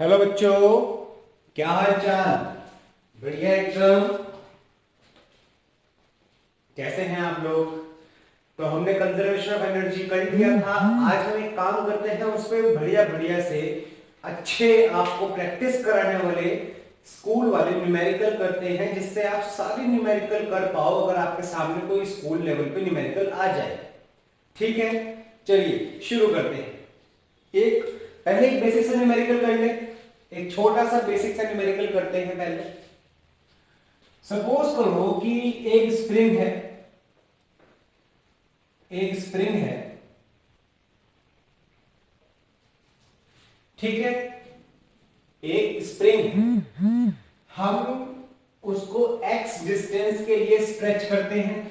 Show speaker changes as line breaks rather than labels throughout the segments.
Hello बच्चों, क्या हाल चाल। बढ़िया एकदम। कैसे हैं आप लोग। तो हमने कंजर्वेशन ऑफ एनर्जी कर लिया था। आज हम एक काम करते हैं, उस पर बढ़िया बढ़िया से अच्छे आपको प्रैक्टिस कराने वाले स्कूल वाले न्यूमेरिकल करते हैं, जिससे आप सारी न्यूमेरिकल कर पाओ अगर आपके सामने कोई स्कूल लेवल पे न्यूमेरिकल आ जाए। ठीक है, चलिए शुरू करते हैं। पहले एक बेसिक सा न्यूमेरिकल कर ले। एक छोटा सा बेसिक सा न्यूमेरिकल करते हैं पहले। सपोज करो कि एक स्प्रिंग है, एक स्प्रिंग है, ठीक है। एक स्प्रिंग है, हम उसको x डिस्टेंस के लिए स्ट्रेच करते हैं।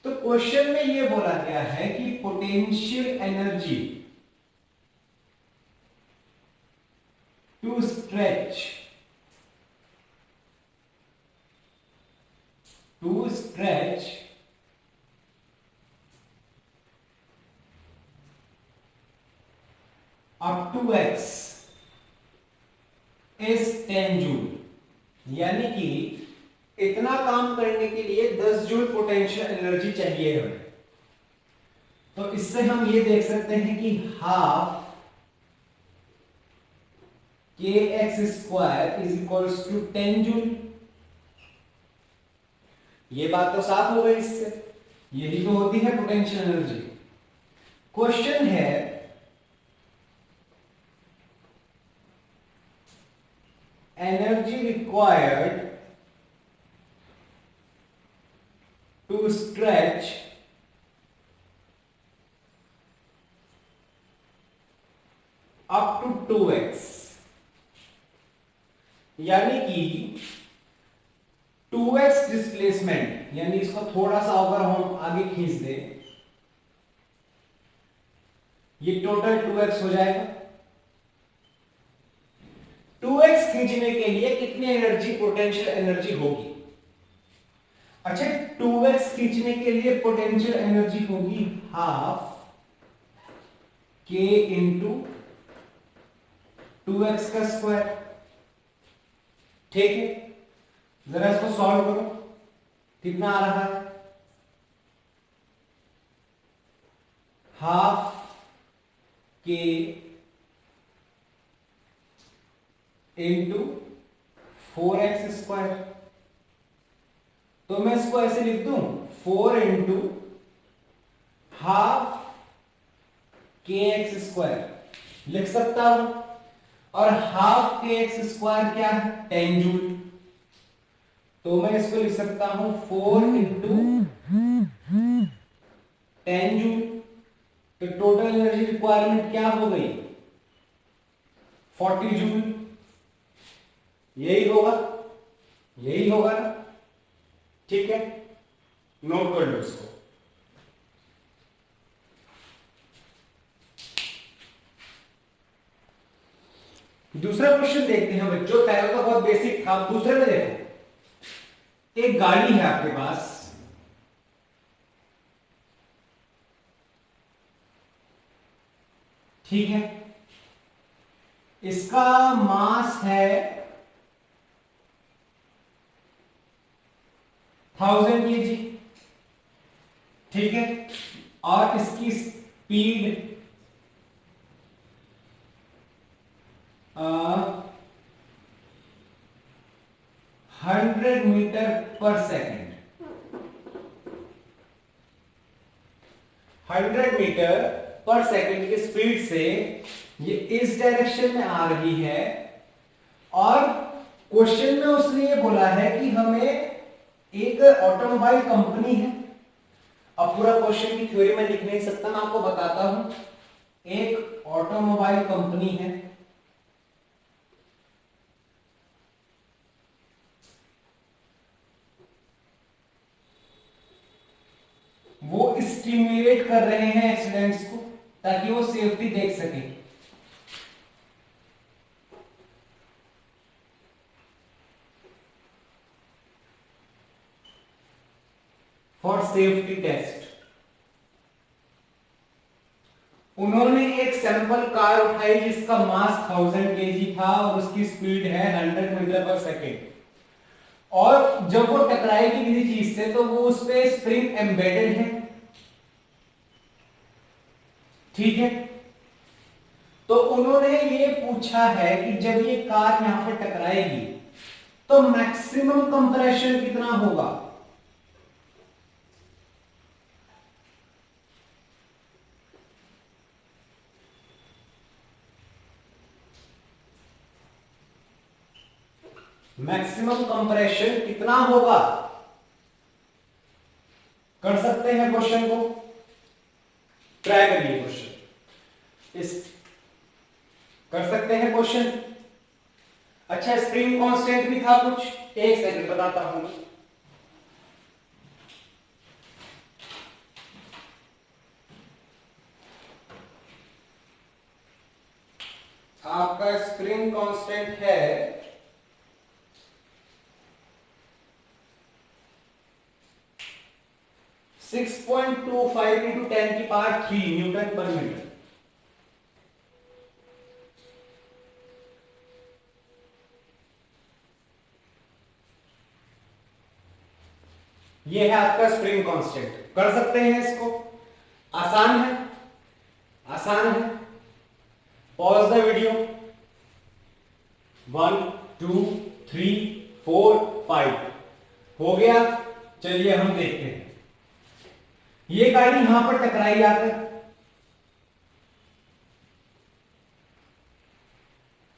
तो क्वेश्चन में यह बोला गया है कि potential energy to stretch up to x is 10 joule. यानी कि इतना काम करने के लिए 10 जूल पोटेंशियल एनर्जी चाहिए हमें। तो इससे हम ये देख सकते हैं कि half k x square is equals to 10 joule. ये बात तो साफ हो गई इससे। यही तो होती है पोटेंशियल एनर्जी। क्वेश्चन है energy required to stretch up to 2x। यानी कि 2x डिस्प्लेसमेंट, यानी इसको थोड़ा सा अगर हम आगे खींच दें, ये टोटल 2x हो जाएगा। 2x खींचने के लिए कितनी एनर्जी, पोटेंशियल एनर्जी होगी। अच्छा, 2x खींचने के लिए पोटेंशियल एनर्जी होगी हाफ k इंटू 2x का स्क्वायर। ठीक है, जरा इसको सॉल्व करो। कितना आ रहा है, हाफ के इंटू 4x स्क्वायर। तो मैं इसको ऐसे लिख दूं, 4 into half k x square लिख सकता हूं। और हाफ के एक्स स्क्वायर क्या है, 10 जूल। तो मैं इसको लिख सकता हूं 4 इंटू 10 जूल। तो टोटल एनर्जी रिक्वायरमेंट क्या हो गई, 40 जूल। यही होगा, यही होगा ना। ठीक है, नोट कर लो इसको। दूसरा क्वेश्चन देखते हैं बच्चों। पहला तो बहुत बेसिक था, दूसरे में देखो। एक गाड़ी है आपके पास, ठीक है। इसका मास है 1000 kg, ठीक है। और इसकी स्पीड 100 मीटर पर सेकेंड। 100 मीटर पर सेकेंड की स्पीड से ये इस डायरेक्शन में आ रही है। और क्वेश्चन में उसने ये बोला है कि हमें एक ऑटोमोबाइल कंपनी है। अब पूरा क्वेश्चन की थ्योरी में लिख नहीं सकता, मैं आपको बताता हूं। एक ऑटोमोबाइल कंपनी है, वो स्टिम्युलेट कर रहे हैं एक्सीडेंट्स को ताकि वो सेफ्टी देख सके। For safety test. उन्होंने एक सैंपल कार उठाई जिसका मास 1000 केजी था और उसकी स्पीड है 100 मीटर पर सेकेंड, और जब वो टकराएगी किसी चीज से तो वो उस पे स्प्रिंग एम्बेडेड है, ठीक है। तो उन्होंने ये पूछा है कि जब ये कार यहां पर टकराएगी तो मैक्सिमम कंप्रेशन कितना होगा। मैक्सिमम कंप्रेशन कितना होगा, कर सकते हैं क्वेश्चन को, ट्राई करिए क्वेश्चन, इस कर सकते हैं क्वेश्चन। अच्छा, स्प्रिंग कांस्टेंट भी था कुछ, एक सेकंड बताता हूं। आपका स्प्रिंग कांस्टेंट है 6.25 इंटू 10 की पावर 3 न्यूटन पर मीटर। ये है आपका स्प्रिंग कांस्टेंट, कर सकते हैं इसको, आसान है, आसान है। पॉज द वीडियो, 1 2 3 4 5 हो गया। चलिए हम देखते हैं, ये गाड़ी यहां पर टकराई आकर,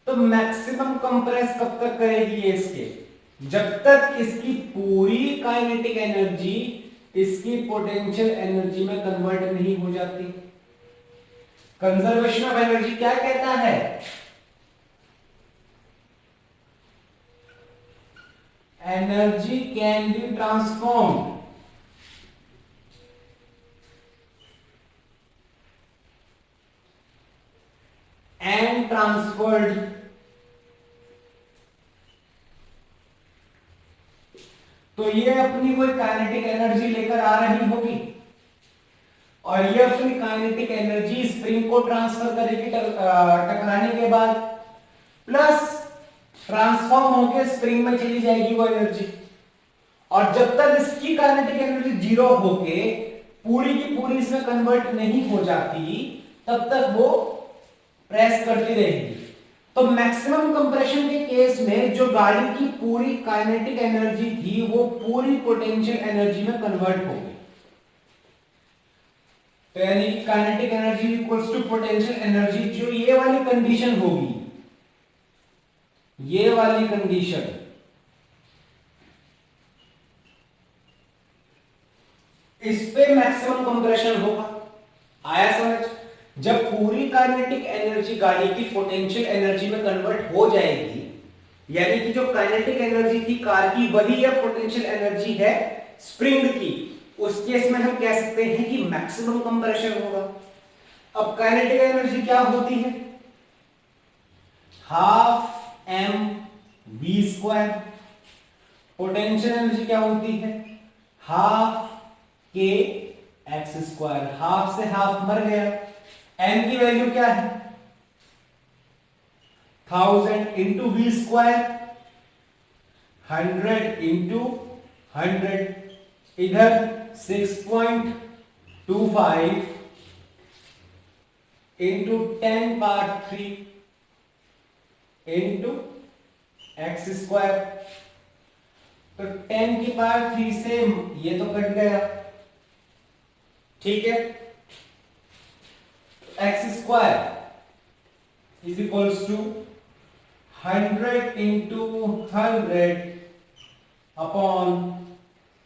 तो मैक्सिमम कंप्रेस कब तक करेगी ये इसके, जब तक इसकी पूरी काइनेटिक एनर्जी इसकी पोटेंशियल एनर्जी में कन्वर्ट नहीं हो जाती। कंजर्वेशन ऑफ एनर्जी क्या कहता है, energy can be transformed and transferred तो ये अपनी कोई काइनेटिक एनर्जी लेकर आ रही होगी और ये अपनी काइनेटिक एनर्जी स्प्रिंग को ट्रांसफर करेगी टकराने के बाद, प्लस ट्रांसफॉर्म होकर स्प्रिंग में चली जाएगी वो एनर्जी। और जब तक इसकी काइनेटिक एनर्जी जीरो होके पूरी की पूरी इसमें कन्वर्ट नहीं हो जाती तब तक वो प्रेस करती रहेगी। तो मैक्सिमम कंप्रेशन के केस में जो गाड़ी की पूरी काइनेटिक एनर्जी थी वो पूरी पोटेंशियल एनर्जी में कन्वर्ट हो गई। तो यानी kinetic energy equals to potential energy, जो ये वाली कंडीशन होगी, ये वाली कंडीशन, इस पे मैक्सिमम कंप्रेशन होगा। आया समझ? जब पूरी काइनेटिक एनर्जी गाड़ी की पोटेंशियल एनर्जी में कन्वर्ट हो जाएगी, यानी कि जो काइनेटिक एनर्जी थी कार की वही अब पोटेंशियल एनर्जी है स्प्रिंग की, उस केस में हम कह सकते हैं कि मैक्सिमम कंप्रेशन होगा। अब काइनेटिक एनर्जी क्या होती है, half m v square. Potential energy क्या होती है, half k x square. Half से हाफ मर गया, एम की वैल्यू क्या है 1000 इंटू वी स्क्वायर, 100 इंटू 100, इधर 6.25 into 10 power 3 into x square. तो 10 की पावर 3 से ये तो कट गया, ठीक है। X square is equals to 100 into 100 upon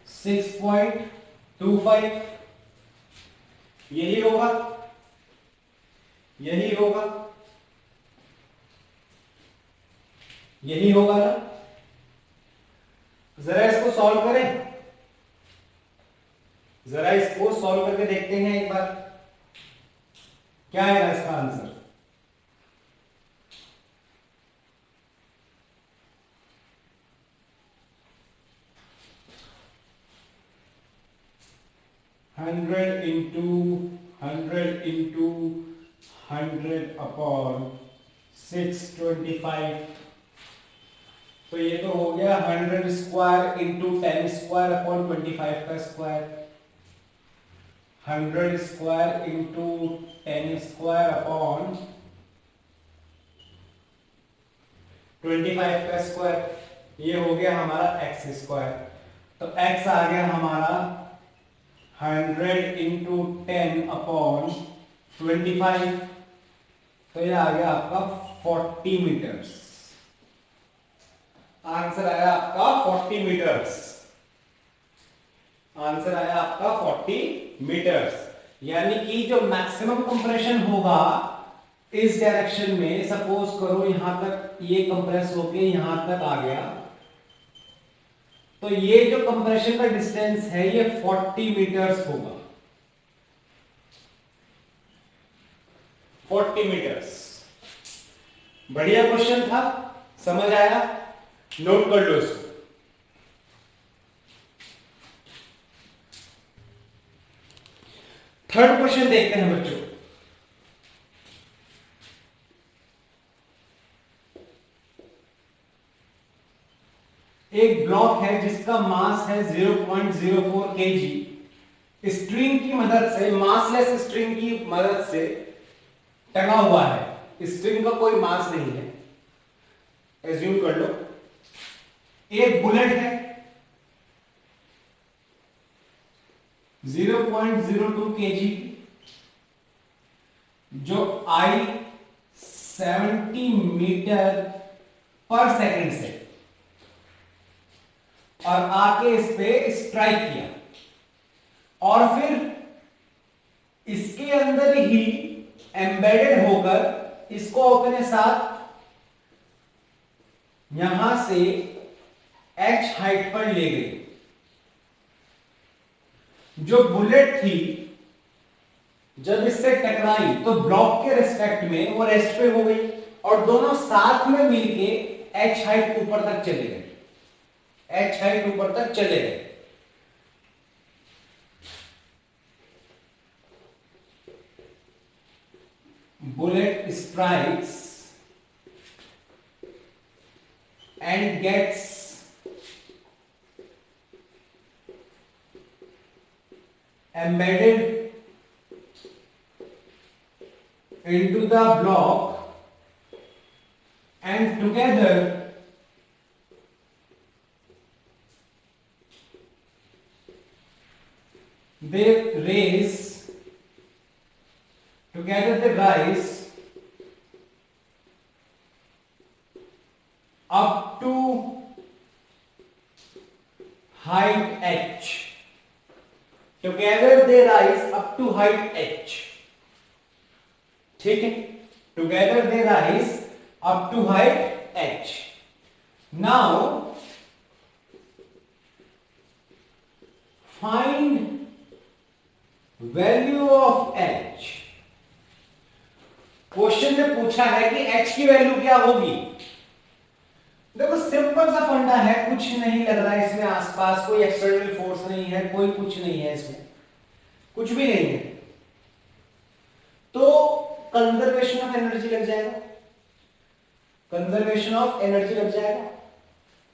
6.25, यही होगा, यही होगा, यही होगा ना। जरा इसको सॉल्व करें, जरा इसको सॉल्व करके देखते हैं एक बार, क्या आएगा इसका आंसर। 100 अपॉन 625, तो ये तो हो गया 100 स्क्वायर इंटू 10 स्क्वायर अपॉन 25 का square, 100 square into 10 square upon 25 का स्क्वायर, ये हो गया हमारा एक्स स्क्वायर। तो एक्स आ गया हमारा 100 इंटू 10 अपॉन 25, तो ये आ गया आपका 40 मीटर्स। आंसर आया आपका 40 मीटर्स, आंसर आया आपका 40 मीटर्स। यानी कि जो मैक्सिमम कंप्रेशन होगा इस डायरेक्शन में, सपोज करो यहां तक ये कंप्रेस होके यहां तक आ गया, तो ये जो कंप्रेशन का डिस्टेंस है ये 40 मीटर्स होगा, 40 मीटर्स। बढ़िया क्वेश्चन था, समझ आया, नोट कर लो इसको। थर्ड क्वेश्चन देखते हैं बच्चों। एक ब्लॉक है जिसका मास है 0.04 kg, स्ट्रिंग की मदद से, मासलेस स्ट्रिंग की मदद से टंगा हुआ है, स्ट्रिंग का कोई मास नहीं है, एज्यूम कर लो। एक बुलेट है 0.02 kg जो आई 70 मीटर पर सेकंड से, और आके इस पे स्ट्राइक किया, और फिर इसके अंदर ही एम्बेडेड होकर इसको अपने साथ यहां से h हाइट पर ले गई। जो बुलेट थी जब इससे टकराई तो ब्लॉक के रेस्पेक्ट में वो रेस्ट पे हो गई, और दोनों साथ में मिलके h हाइट ऊपर तक चले गए, h हाइट ऊपर तक चले गए। Bullet strikes and gets embedded into the block, and together they rise up to height h. Together they rise up to height h. ठीक है, together they rise up to height h. Now find value of h. Question में पूछा है कि h की value क्या होगी। देखो सिंपल सा फंडा है, कुछ नहीं लग रहा है इसमें, आसपास कोई एक्सटर्नल फोर्स नहीं है, कोई कुछ नहीं है, इसमें कुछ भी नहीं है, तो कंजर्वेशन ऑफ एनर्जी लग जाएगा, कंजर्वेशन ऑफ एनर्जी लग जाएगा,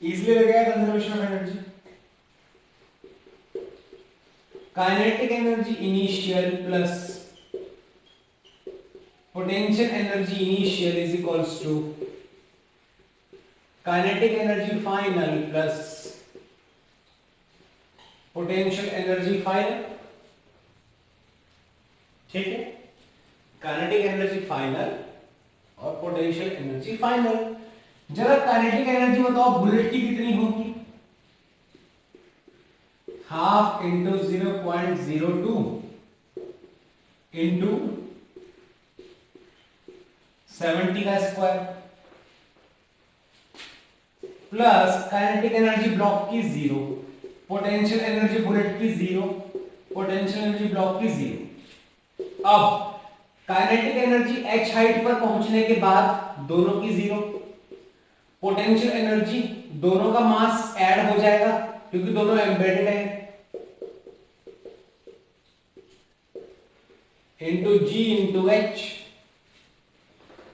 इजीली लग जाएगा conservation of energy. Kinetic energy initial plus potential energy initial is equals to kinetic energy final plus potential energy final. ठीक है, काइनेटिक एनर्जी फाइनल और पोटेंशियल एनर्जी फाइनल। जरा काइनेटिक एनर्जी बताओ bullet की कितनी होगी? हाफ इंटू 0.02 इंटू 70 का square plus kinetic energy block की 0, पोटेंशियल एनर्जी बुलेट की 0, पोटेंशियल एनर्जी ब्लॉक की 0। अब काइनेटिक एनर्जी h हाइट पर पहुंचने के बाद दोनों की 0, पोटेंशियल एनर्जी दोनों का मास ऐड हो जाएगा क्योंकि दोनों एम्बेडेड है, into g into h,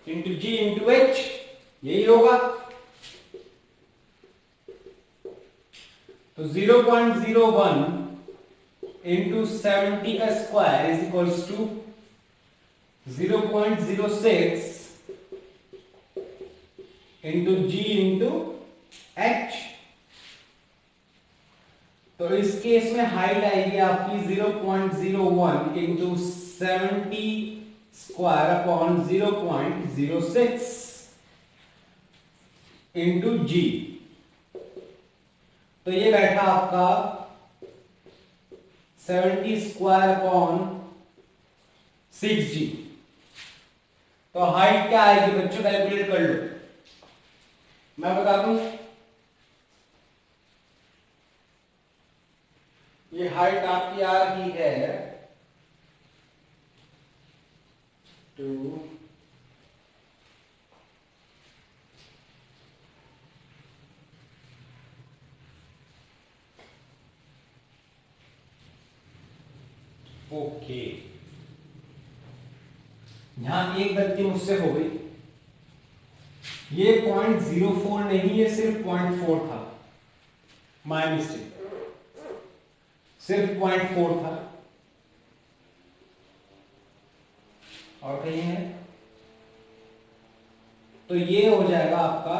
into g into h, यही होगा। तो 0.01 इंटू 70 का square is equals to 0.06 into g into h. तो इस केस में हाइट आएगी आपकी 0.01 into 70 square upon 0.06 into g. तो ये बैठा आपका 70 स्क्वायर अपॉन 6g। तो हाइट क्या आएगी बच्चों, कैलकुलेट कर लो, मैं बता दूं। ये हाइट आपकी आ रही है 2 ओके। यहां एक गलती मुझसे हो गई, ये 0.04 नहीं, ये सिर्फ 0.4 था, माय मिस्टेक, सिर्फ 0.4 था। और कहीं है तो ये हो जाएगा आपका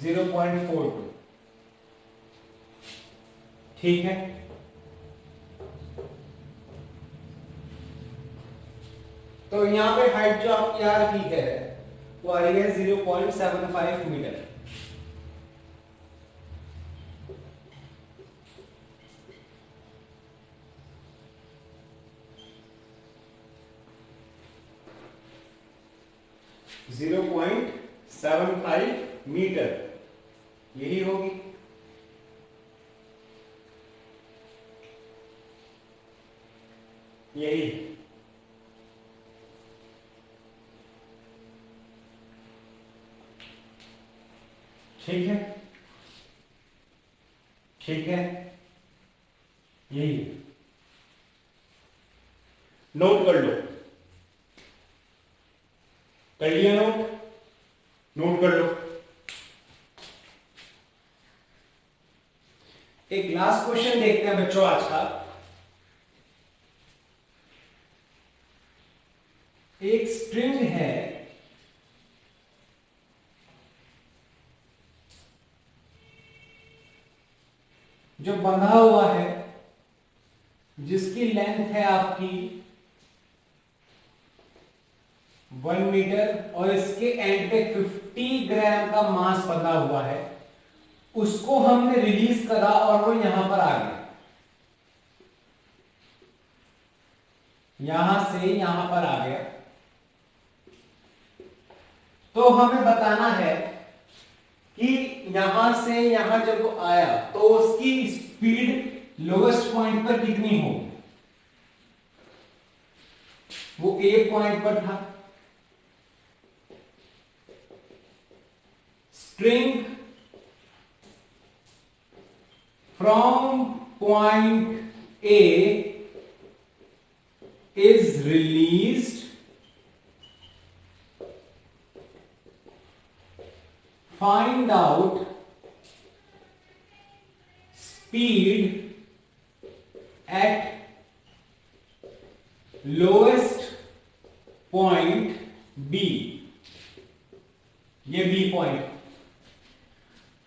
0.42। ठीक है, तो यहां पे हाइट जो आपकी आ रही है वो आ रही है 0.75 मीटर। जीरो पॉइंट 75 मीटर यही होगी। यही ठीक है, ठीक है, यही नोट कर लो, कर लिया नोट, नोट कर लो। एक लास्ट क्वेश्चन देखते हैं बच्चों आज का। एक स्ट्रिंग है जो बंधा हुआ है, जिसकी लेंथ है आपकी 1 मीटर और इसके एंड पे 50 ग्राम का मास बंधा हुआ है। उसको हमने रिलीज करा और वो यहां पर आ गया, यहां से यहां पर आ गया। तो हमें बताना है कि यहां से यहां जब वो आया तो उसकी स्पीड लोवेस्ट पॉइंट पर कितनी होगी। वो ए पॉइंट पर था, string from point A is released find out speed at lowest point B। ये B पॉइंट,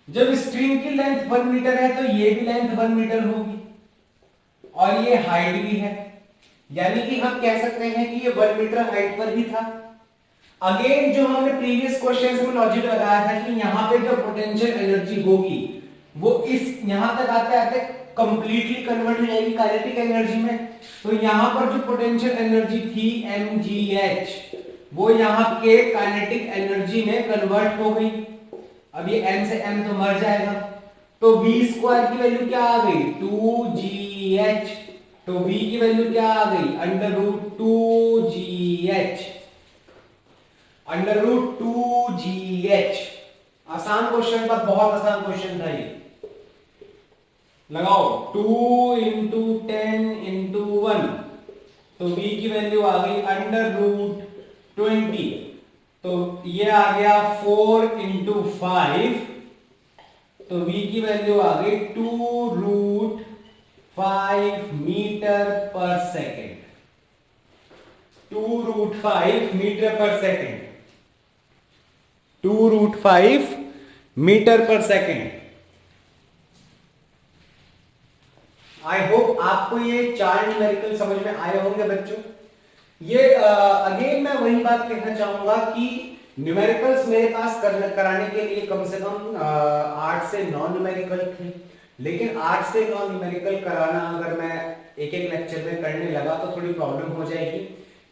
जब स्ट्रिंग की लेंथ 1 मीटर है तो ये भी लेंथ 1 मीटर होगी और ये हाइट भी है, यानी कि हम कह सकते हैं कि ये 1 मीटर हाइट पर ही था। अगेन जो हमने प्रीवियस क्वेश्चंस में लॉजिक लगाया था कि यहां पे जो पोटेंशियल एनर्जी होगी वो इस यहां तक आते आते कंप्लीटली कन्वर्ट हो जाएगी काइनेटिक एनर्जी में। तो यहां पर जो पोटेंशियल एनर्जी थी mgh वो यहां के काइनेटिक एनर्जी में कन्वर्ट हो गई। अब ये m से m तो मर जाएगा, तो v स्क्वायर की वैल्यू क्या आ गई 2gh। तो v की वैल्यू क्या आ गई √2gh, √2gh। आसान क्वेश्चन था, बहुत आसान क्वेश्चन था ये।
लगाओ 2 इंटू 10 इंटू 1, तो v की वैल्यू आ गई √20, तो ये आ गया 4 इंटू 5, तो v की वैल्यू आ गई 2√5 मीटर पर सेकेंड, 2√5 मीटर पर सेकेंड, 2√5 मीटर पर सेकेंड। आई होप आपको ये 4 न्यूमेरिकल समझ में आए होंगे बच्चों। ये अगेन मैं वही बात कहना चाहूंगा कि न्यूमेरिकल्स मेरे पास कराने के लिए कम से कम 8 से 9 न्यूमेरिकल थे, लेकिन 8 से 9 न्यूमेरिकल कराना अगर मैं एक एक लेक्चर में करने लगा तो थोड़ी प्रॉब्लम हो जाएगी,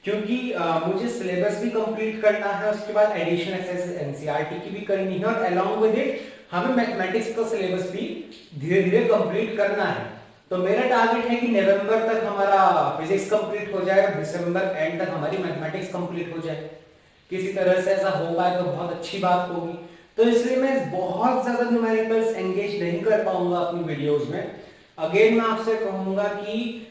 क्योंकि मुझे सिलेबस भी कंप्लीट करना है, उसके बाद एडिशन एक्सरसाइज एनसीईआरटी की भी करनी है, और अलोंग विद इट हमें मैथमेटिक्स का सिलेबस भी धीरे धीरे कंप्लीट करना है। तो मेरा टारगेट है कि नवंबर तक हमारा फिजिक्स कंप्लीट हो जाए और दिसंबर एंड तक हमारी मैथमेटिक्स कंप्लीट हो जाए। किसी तरह से ऐसा हो पाए तो बहुत अच्छी बात होगी। तो इसलिए मैं बहुत ज्यादा न्यूमेरिकल्स एंगेज नहीं कर पाऊंगा अपनी वीडियोस में। अगेन मैं आपसे कहूंगा कि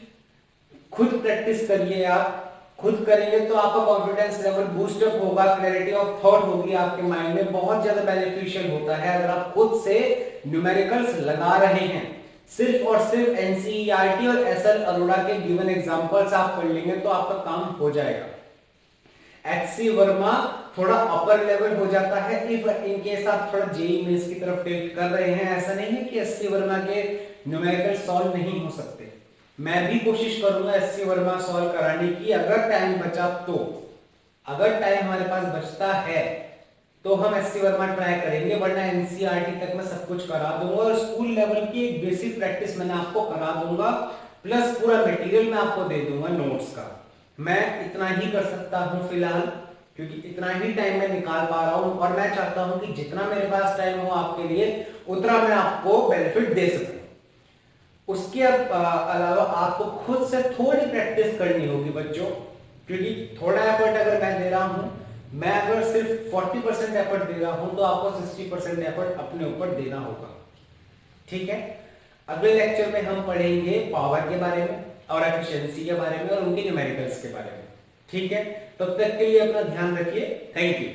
खुद प्रैक्टिस करिए, आप खुद करेंगे तो आपका कॉन्फिडेंस लेवल बूस्ट अप होगा, क्लैरिटी ऑफ थॉट होगी आपके माइंड में, बहुत ज्यादा बेनिफिशियल होता है अगर आप खुद से न्यूमेरिकल्स लगा रहे हैं। सिर्फ और सिर्फ एनसीईआरटी और एसएल अरोड़ा के गिवन एग्जांपल्स आप पढ़ लेंगे तो आपका काम हो जाएगा। एचसी वर्मा थोड़ा अपर लेवल हो जाता है इफ इन केस आप थोड़ा जेईई मेंस की तरफ टिल्ट कर रहे हैं। ऐसा नहीं है कि एचसी वर्मा के न्यूमेरिकल सॉल्व नहीं हो सकते, मैं भी कोशिश करूंगा एचसी वर्मा सॉल्व कराने की, अगर टाइम बचा तो। अगर टाइम हमारे पास बचता है तो हम एचसी वर्मा ट्राई करेंगे, वरना एनसीईआरटी तक मैं सब कुछ करा दूंगा और स्कूल लेवल की एक बेसिक प्रैक्टिस मैंने आपको करा दूंगा, प्लस पूरा मटेरियल मैं आपको दे दूंगा नोट्स का। मैं इतना ही कर सकता हूं फिलहाल, क्योंकि इतना ही टाइम मैं निकाल पा रहा हूं और मैं चाहता हूं कि जितना मेरे पास टाइम हो आपके लिए उतना मैं आपको बेनिफिट दे सकूं। उसके अलावा आपको खुद से थोड़ी प्रैक्टिस करनी होगी बच्चों, क्योंकि थोड़ा एफर्ट अगर मैं दे रहा हूं, मैं अगर सिर्फ 40% एफर्ट दे रहा हूं तो आपको 60% एफर्ट अपने ऊपर देना होगा। ठीक है, अगले लेक्चर में हम पढ़ेंगे पावर के बारे में और एफिशिएंसी के बारे में और उनके न्यूमेरिकल्स के बारे में। ठीक है, तब तक के लिए अपना ध्यान रखिए। Thank you.